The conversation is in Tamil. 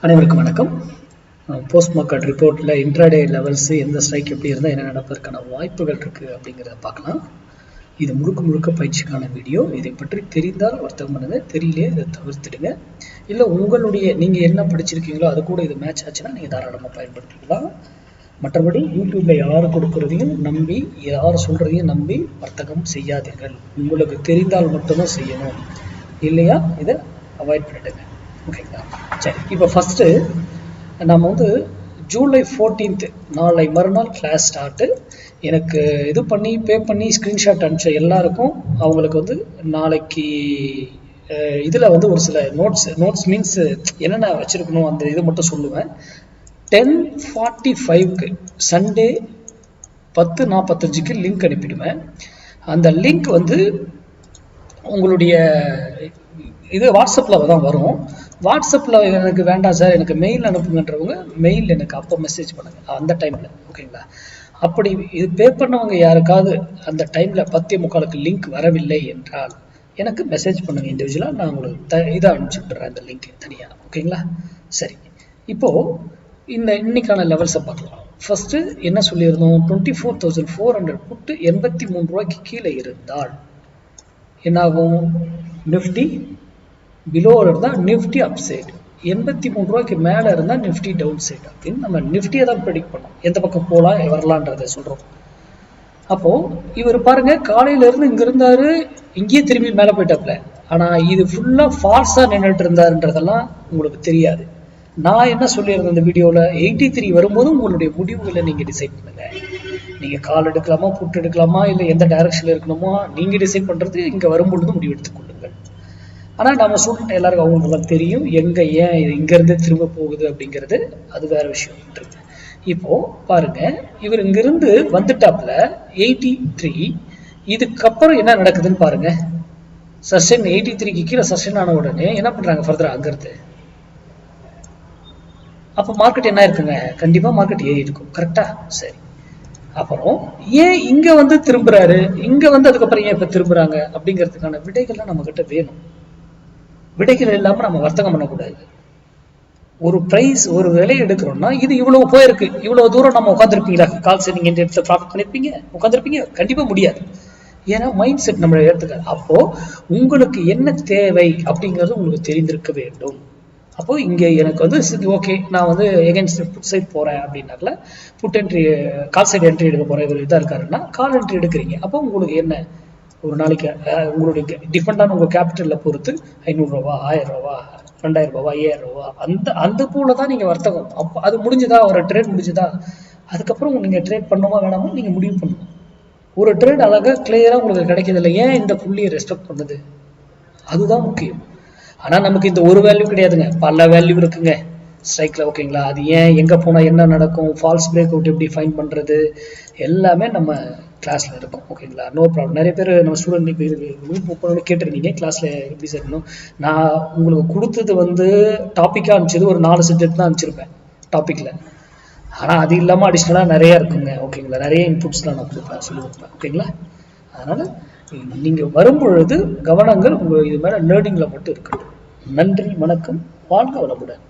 அனைவருக்கும் வணக்கம். போஸ்ட் மார்க்கெட் ரிப்போர்ட்டில் இன்ட்ராடே லெவல்ஸு எந்த ஸ்ட்ரைக் எப்படி இருந்தால் என்ன நடப்பதற்கான வாய்ப்புகள் இருக்குது அப்படிங்கிறத பார்க்கலாம். இது முழுக்க பயிற்சிக்கான வீடியோ. இதை பற்றி தெரிந்தால் வர்த்தகம் பண்ணுங்க, தெரியலையே இதை தவிர்த்துடுங்க. இல்லை உங்களுடைய நீங்கள் என்ன படிச்சிருக்கீங்களோ அது கூட இது மேட்ச் ஆச்சுன்னா நீங்கள் தாராளமாக பயன்படுத்திக்கலாம். மற்றபடி யூடியூப்பில் யார் கொடுக்குறதையும் நம்பி, யார் சொல்கிறதையும் நம்பி வர்த்தகம் செய்யாதீர்கள். உங்களுக்கு தெரிந்தால் மட்டும்தான் செய்யணும், இல்லையா இதை அவாய்ட் பண்ணிடுங்க. ஓகேங்களா? சரி, இப்போ ஃபஸ்ட்டு நம்ம ஜூலை 14 நாளை மறுநாள் கிளாஸ் ஸ்டார்ட்டு. எனக்கு இது பண்ணி பே பண்ணி ஸ்க்ரீன்ஷாட் அனுப்பிச்ச எல்லாருக்கும் அவங்களுக்கு நாளைக்கு இதில் ஒரு சில நோட்ஸ் மீன்ஸ் என்னென்ன வச்சுருக்கணும் அந்த இது மட்டும் சொல்லுவேன். 10:45 சண்டே 10:45 லிங்க் அனுப்பிடுவேன். அந்த லிங்க் உங்களுடைய இது வாட்ஸ்அப்பில் தான் வரும். வாட்ஸ்அப்பில் எனக்கு வேண்டாம் சார், எனக்கு மெயில் அனுப்புங்கன்றவங்க மெயில் எனக்கு அப்போ மெசேஜ் பண்ணுங்கள் அந்த டைமில். ஓகேங்களா? அப்படி இது பே பண்ணவங்க யாருக்காவது அந்த டைமில் 10:45 லிங்க் வரவில்லை என்றால் எனக்கு மெசேஜ் பண்ணுங்கள் இண்டிவிஜுவலாக. நான் உங்களுக்கு இதை அனுப்பிச்சி விட்டுறேன் அந்த லிங்க் தனியாக. ஓகேங்களா? சரி, இப்போது இன்னைக்கான லெவல்ஸை பார்க்கலாம். ஃபஸ்ட்டு என்ன சொல்லியிருந்தோம்? 24,400 புட்டு 83 ரூபாய்க்கு கீழே இருந்தால் என்னாகும்? நிஃப்டி பிலோ இருந்தால் நிஃப்டி அப் சைடு, 83 ரூபாய்க்கு மேலே இருந்தால் நிஃப்டி டவுன் சைடு அப்படின்னு நம்ம நிஃப்டியை தான் ப்ரெடிக்ட் பண்ணோம். எந்த பக்கம் போகலாம் வரலான்றதை சொல்கிறோம். அப்போது இவர் பாருங்க, காலையிலேருந்து இங்கே இருந்தார், இங்கேயே திரும்பி மேலே போயிட்டாப்ல. ஆனால் இது ஃபுல்லாக ஃபால்ஸாக நின்றுட்டு இருந்தாருன்றதெல்லாம் உங்களுக்கு தெரியாது. நான் என்ன சொல்லியிருந்தேன் இந்த வீடியோவில், 83 வரும்போது உங்களுடைய முடிவுகளை நீங்கள் டிசைட் பண்ணுங்கள். நீங்கள் கால் எடுக்கலாமா, புட்டு எடுக்கலாமா, இல்லை எந்த டைரக்ஷனில் இருக்கணுமோ நீங்கள் டிசைட் பண்ணுறது. இங்கே வரும்பொழுது முடிவு எடுத்துக்கொள்ளுங்கள். ஆனால் நம்ம ஸ்டூடெண்ட் எல்லாருக்கும் அவங்களுக்கு தெரியும் எங்கே ஏன் இது இங்கேருந்து திரும்ப போகுது அப்படிங்கிறது. அது வேறு விஷயம் இருக்கு. இப்போது பாருங்கள், இவர் இங்கேருந்து வந்துட்டாப்புல 83. இதுக்கப்புறம் என்ன நடக்குதுன்னு பாருங்கள். சஸ்டெயின் 83க்கு கீழே சஸ்டெயின் ஆன உடனே என்ன பண்ணுறாங்க ஃபர்தராக அங்கேருந்து. அப்போ மார்க்கெட் என்ன இருக்குங்க? கண்டிப்பாக மார்க்கெட் ஏறி இருக்கும். கரெக்டாக? சரி, அப்புறம் ஏன் இங்கே திரும்புறாரு, இங்கே அதுக்கப்புறம் ஏன் இப்போ திரும்புகிறாங்க அப்படிங்கிறதுக்கான விடைகள்லாம் நம்மக்கிட்ட வேணும். விடைகள் இல்லாமல் நம்ம வர்த்தகம் பண்ணக்கூடாது. ஒரு ப்ரைஸ் ஒரு விலை எடுக்கிறோம்னா இது இவ்வளவு போயிருக்கு, இவ்வளவு தூரம் நம்ம உட்காந்துருப்பீங்களா? கால் செல்லிங் இந்த இடத்துல ப்ராஃபிட் பண்ணிருப்பீங்க? உட்காந்துருப்பீங்க? கண்டிப்பாக முடியாது. ஏன்னா மைண்ட் செட் நம்மளை எடுத்துக்காது. அப்போ உங்களுக்கு என்ன தேவை அப்படிங்கிறது உங்களுக்கு தெரிந்திருக்க வேண்டும். அப்போ இங்கே எனக்கு ஓகே, நான் எகென்ஸ்ட் புட் சைட் போகிறேன் அப்படின்னாக்கல put entry call side entry எடுக்க போகிறேன். இவர் இதாக இருக்காருன்னா கால் என்ட்ரி எடுக்கிறீங்க. அப்போ உங்களுக்கு என்ன, ஒரு நாளைக்கு உங்களுடைய டிபெண்டான உங்கள் கேபிட்டலில் பொறுத்து 500 ரூபா, 1000 ரூபா, 2000 ரூபா, 5000 ரூபா, அந்த போல தான் நீங்கள் வர்த்தகம். அப்போ அது முடிஞ்சுதா, ஒரு ட்ரேட் முடிஞ்சுதா, அதுக்கப்புறம் நீங்கள் ட்ரேட் பண்ணணுமா வேணாமோ நீங்கள் முடிவு பண்ணணும். ஒரு ட்ரேட் அழகாக கிளியராக உங்களுக்கு கிடைக்கிறதில்ல. ஏன் இந்த புள்ளியை ரெஸ்பெக்ட் பண்ணுது, அதுதான் முக்கியம். ஆனால் நமக்கு இந்த ஒரு வேல்யூ கிடையாதுங்க, பல வேல்யூ இருக்குங்க ஸ்ட்ரைக்கில். ஓகேங்களா? அது ஏன், எங்கே போனால் என்ன நடக்கும், ஃபால்ஸ் பிரேக் அவுட் எப்படி ஃபைன் பண்ணுறது, எல்லாமே நம்ம கிளாஸில் இருக்கும். ஓகேங்களா? No problem. நிறைய பேர் நம்ம ஸ்டூடெண்ட் இப்போ குரூப் ஓப்பன் கேட்டிருந்தீங்க கிளாஸில் எப்படி சேர்க்கணும். நான் உங்களுக்கு கொடுத்தது டாப்பிக்காக அனுப்பிச்சது ஒரு 4 சப்ஜெக்ட் தான் அனுப்பிச்சிருப்பேன் டாப்பிக்கில். ஆனால் அது இல்லாமல் அடிஷ்னலாக நிறையா இருக்குங்க. ஓகேங்களா? நிறைய இன்புட்ஸ்லாம் நான் கொடுப்பேன், சொல்லி கொடுப்பேன். ஓகேங்களா? அதனால் நீங்கள் வரும்பொழுது கவனங்கள் உங்கள் இது மேலே லேர்னிங்கில் மட்டும் இருக்கட்டும். நன்றி, வணக்கம், வாழ்க வளமுடன்.